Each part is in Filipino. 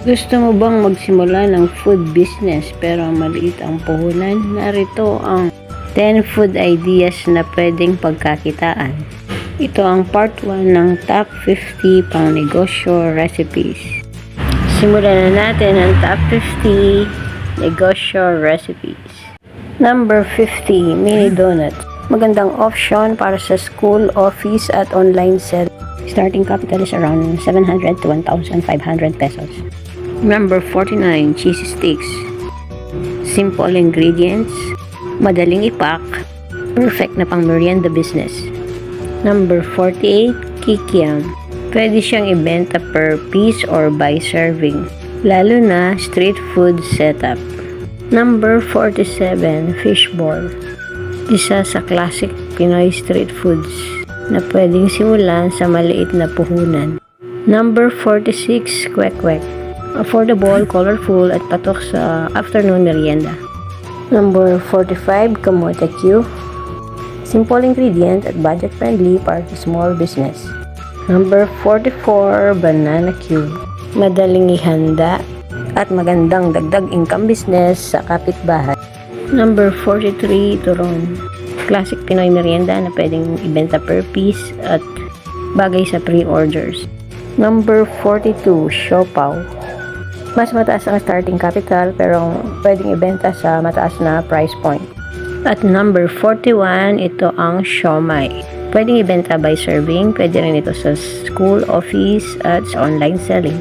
Gusto mo bang magsimula ng food business pero maliit ang puhunan? Narito ang 10 food ideas na pwedeng pagkakitaan. Ito ang part 1 ng top 50 pang negosyo recipes. Simulan na natin ang top 50 negosyo recipes. Number 50, mini donuts. Magandang option para sa school, office at online selling. Starting capital is around 700 to 1,500 pesos. Number 49, cheesy sticks. Simple ingredients, madaling ipak, perfect na pang merienda business. Number 48, kikiam. Pwede siyang ibenta per piece or by serving, lalo na street food setup. Number 47, fishball. Isa sa classic Pinoy street foods na pwedeng simulan sa maliit na puhunan. Number 46, kwek-kwek. Affordable, colorful, at patok sa afternoon merienda. Number 45, kamote Q. Simple ingredient at budget-friendly para sa small business. Number 44, banana Q. Madaling ihanda at magandang dagdag income business sa kapitbahay. Number 43, turon. Classic Pinoy merienda na pwedeng ibenta per piece at bagay sa pre-orders. Number 42, siopaw. Mas mataas ang starting capital pero pwedeng ibenta sa mataas na price point. At number 41, ito ang siomai. Pwedeng ibenta by serving, pwede rin ito sa school, office, at sa online selling.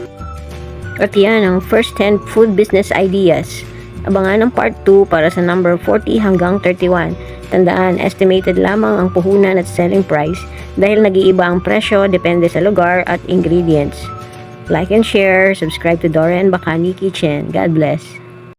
At yan ang first 10 food business ideas. Abangan ang part 2 para sa number 40 hanggang 31. Tandaan, estimated lamang ang puhunan at selling price dahil nag-iiba ang presyo depende sa lugar at ingredients. Like and share, subscribe to Dora and Bacani Kitchen. God bless.